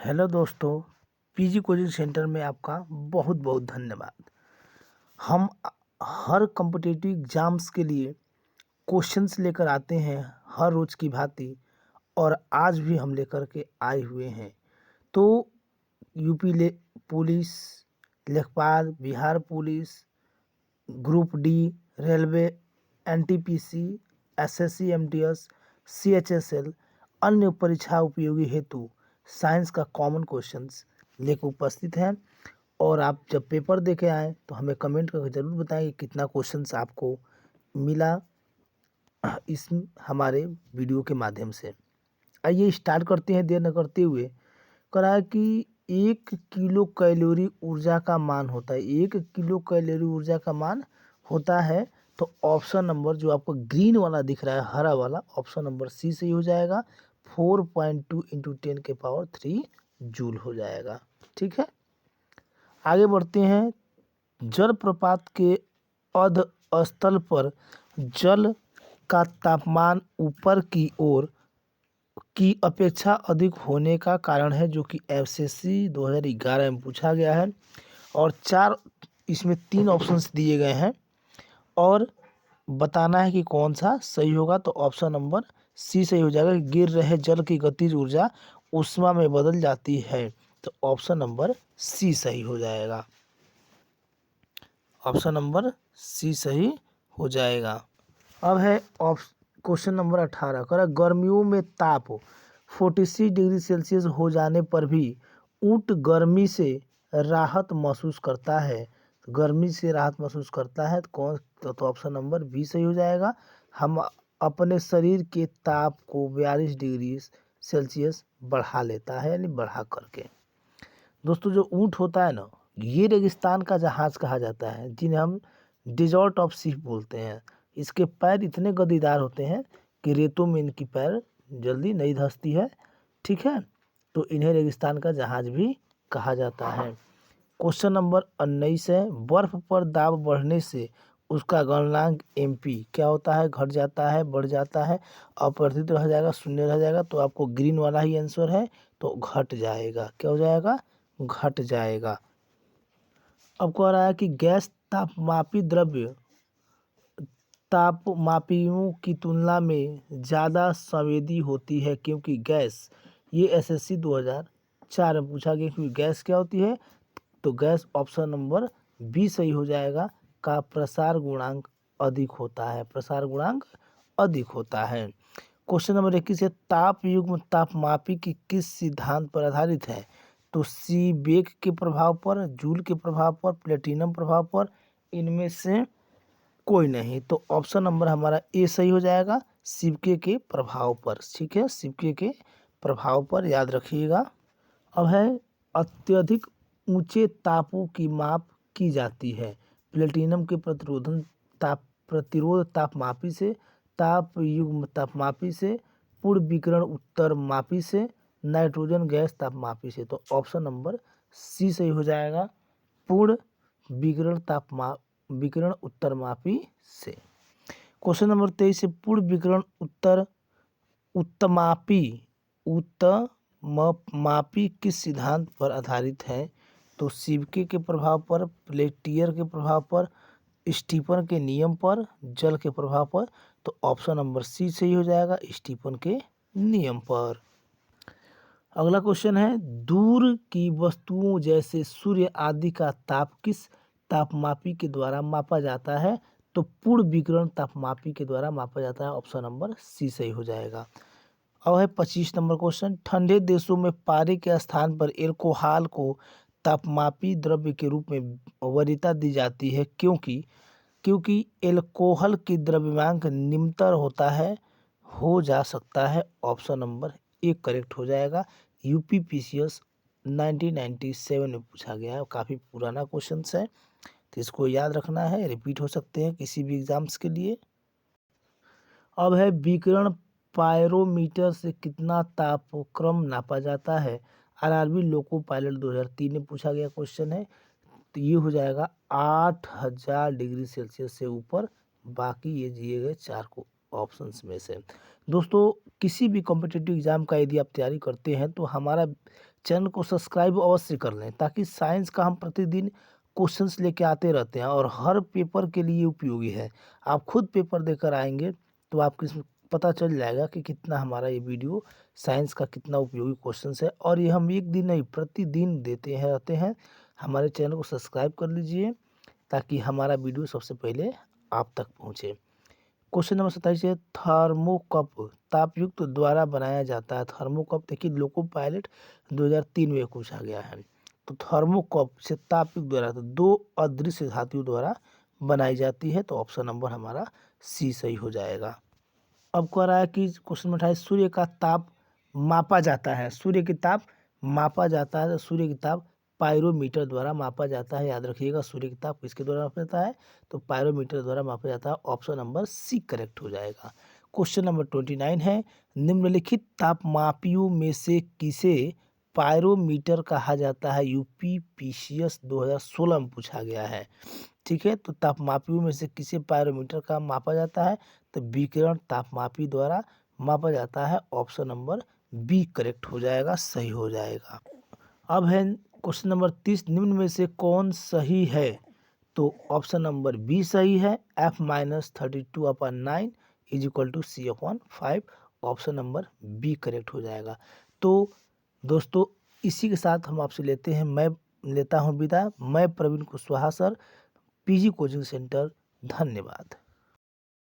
Hello दोस्तों, PG coaching centre में आपका बहुत बहुत धन्यवाद। हम हर कॉम्पिटिटिव एग्ज़ाम्स के लिए क्वेश्चंस लेकर आते हैं हर रोज़ की भांति, और आज भी हम लेकर के आए हुए हैं। तो यूपी पुलिस, लेखपाल, Bihar police, group D, railway, NTPC, SSC, MTS, CHSL, अन्य परीक्षा उपयोगी हेतु साइंस का कॉमन क्वेश्चंस लेकर उपस्थित हैं। और आप जब पेपर दे के आएँ तो हमें कमेंट करके ज़रूर बताएं कि कितना क्वेश्चंस आपको मिला इस हमारे वीडियो के माध्यम से। आइए स्टार्ट करते हैं देर न करते हुए। करा है कि 1 किलो कैलोरी ऊर्जा का मान होता है, 1 किलो कैलोरी ऊर्जा का मान होता है। तो ऑप्शन नंबर जो आपको ग्रीन वाला दिख रहा है, हरा वाला, ऑप्शन नंबर सी सही हो जाएगा। 4.2 इंटू 10⁻³ जूल हो जाएगा। ठीक है, आगे बढ़ते हैं। जलप्रपात के अध स्थल पर जल का तापमान ऊपर की ओर की अपेक्षा अधिक होने का कारण है, जो कि एसएससी 2011 में पूछा गया है। और इसमें 3 ऑप्शंस दिए गए हैं और बताना है कि कौन सा सही होगा। तो ऑप्शन नंबर सी सही हो जाएगा। गिर रहे जल की गतिज ऊर्जा ऊष्मा में बदल जाती है। तो ऑप्शन नंबर सी सही हो जाएगा। ऑप्शन नंबर सी सही हो जाएगा। अब है क्वेश्चन नंबर 18। कर गर्मियों में ताप 46 डिग्री सेल्सियस हो जाने पर भी ऊँट गर्मी से राहत महसूस करता है। तो गर्मी से राहत महसूस करता है तो ऑप्शन नंबर बी सही हो जाएगा। हम अपने शरीर के ताप को 42 डिग्री सेल्सियस बढ़ा लेता है, यानी बढ़ा करके। दोस्तों, जो ऊँट होता है ना, ये रेगिस्तान का जहाज़ कहा जाता है, जिन्हें हम डिजॉर्ट ऑफ शिप बोलते हैं। इसके पैर इतने गद्दीदार होते हैं कि रेतों में इनकी पैर जल्दी नहीं धंसती है। ठीक है, तो इन्हें रेगिस्तान का जहाज़ भी कहा जाता है। क्वेश्चन नंबर 19 है। बर्फ़ पर दाब बढ़ने से उसका गलनांक एमपी क्या होता है? घट जाता है, बढ़ जाता है, अपरिवर्तित रह जाएगा, शून्य रह जाएगा? तो आपको ग्रीन वाला ही आंसर है, तो घट जाएगा। क्या हो जाएगा? घट जाएगा। अब कह रहा है कि गैस तापमापी द्रव्य तापमापियों की तुलना में ज़्यादा संवेदी होती है, क्योंकि गैस, ये एसएससी 2004 में पूछा गया कि गैस क्या होती है। तो गैस ऑप्शन नंबर बी सही हो जाएगा। का प्रसार गुणांक अधिक होता है, प्रसार गुणांक अधिक होता है। क्वेश्चन नंबर 21 है। ताप युग्म तापमापी की किस सिद्धांत पर आधारित है? तो सीबेक के प्रभाव पर, जूल के प्रभाव पर, प्लेटिनम प्रभाव पर, इनमें से कोई नहीं। तो ऑप्शन नंबर हमारा ए सही हो जाएगा, सिबके के प्रभाव पर। ठीक है, सिबके के प्रभाव पर, याद रखिएगा। अब है अत्यधिक ऊंचे तापों की माप की जाती है। प्लेटिनम के प्रतिरोध तापमापी से, ताप युग्म तापमापी से, पूर्ण विकिरण उत्तर मापी से, नाइट्रोजन गैस तापमापी से। तो ऑप्शन नंबर सी सही हो जाएगा, पूर्ण विकिरण उत्तर मापी से। क्वेश्चन नंबर 23 से। पूर्ण विकिरण उत्तमापी किस सिद्धांत पर आधारित है? तो सिबके के प्रभाव पर, पेल्टियर के प्रभाव पर, स्टीफन के नियम पर, जल के प्रभाव पर। तो ऑप्शन नंबर सी सही हो जाएगा, स्टीफन के नियम पर। अगला क्वेश्चन है। दूर की वस्तुओं जैसे सूर्य आदि का ताप किस तापमापी के द्वारा मापा जाता है? तो पूर्ण विकिरण तापमापी के द्वारा मापा जाता है। ऑप्शन नंबर सी सही हो जाएगा। अब है 25 नंबर क्वेश्चन। ठंडे देशों में पारे के स्थान पर एल्कोहल को तापमापी द्रव्य के रूप में वरीयता दी जाती है, क्योंकि एल्कोहल की द्रव्यमांक निम्नतर हो जा सकता है। ऑप्शन नंबर ए करेक्ट हो जाएगा। यूपीपीसीएस 1997 में पूछा गया है, काफ़ी पुराना क्वेश्चन है, तो इसको याद रखना है, रिपीट हो सकते हैं किसी भी एग्जाम्स के लिए। अब है विकिरण पायरोमीटर से कितना तापक्रम नापा जाता है? आरआरबी लोको पायलट 2003 में पूछा गया क्वेश्चन है। तो ये हो जाएगा 8000 डिग्री सेल्सियस से ऊपर। बाकी ये दिए गए 4 को ऑप्शंस में से। दोस्तों, किसी भी कॉम्पिटिटिव एग्जाम का यदि आप तैयारी करते हैं तो हमारा चैनल को सब्सक्राइब अवश्य कर लें, ताकि साइंस का हम प्रतिदिन क्वेश्चंस लेके आते रहते हैं और हर पेपर के लिए उपयोगी है। आप खुद पेपर देकर आएंगे तो आपको इसमें पता चल जाएगा कि कितना हमारा ये वीडियो साइंस का कितना उपयोगी क्वेश्चंस है, और ये हम एक दिन नहीं प्रतिदिन देते हैं रहते हैं। हमारे चैनल को सब्सक्राइब कर लीजिए ताकि हमारा वीडियो सबसे पहले आप तक पहुँचे। क्वेश्चन नंबर 27 है, थर्मोकप तापयुक्त द्वारा बनाया जाता है। थर्मोकप देखिए लोको पायलट 2003 में पूछा गया है। तो थर्मोकप से तापयुक्त द्वारा तो दो अदृश्य धातुओं द्वारा बनाई जाती है। तो ऑप्शन नंबर हमारा सी सही हो जाएगा। अब कह रहा है कि क्वेश्चन नंबर 28, सूर्य का ताप मापा जाता है। सूर्य की ताप मापा जाता है तो सूर्य की ताप पायरोमीटर द्वारा मापा जाता है। याद रखिएगा, सूर्य की ताप किसके द्वारा मापा जाता है? तो पायरोमीटर द्वारा मापा जाता है। ऑप्शन नंबर सी करेक्ट हो जाएगा। क्वेश्चन नंबर 29 है, निम्नलिखित तापमापियों में से किसे पायरोमीटर कहा जाता है? यूपी पीसीएस 2016 में पूछा गया है। ठीक है, तो तापमापियों में से किसे पायरोमीटर का मापा जाता है? तो विकिरण तापमापी द्वारा मापा जाता है। ऑप्शन नंबर बी करेक्ट हो जाएगा, सही हो जाएगा। अब है क्वेश्चन नंबर 30, निम्न में से कौन सही है? तो ऑप्शन नंबर बी सही है, f-32/9 is equal to c/5। Option number B correct हो जाएगा। तो दोस्तों इसी के साथ हम आपसे लेते हैं, मैं लेता हूं विदा। मैं Praveen Kushwaha sir, PG coaching centre. धन्यवाद।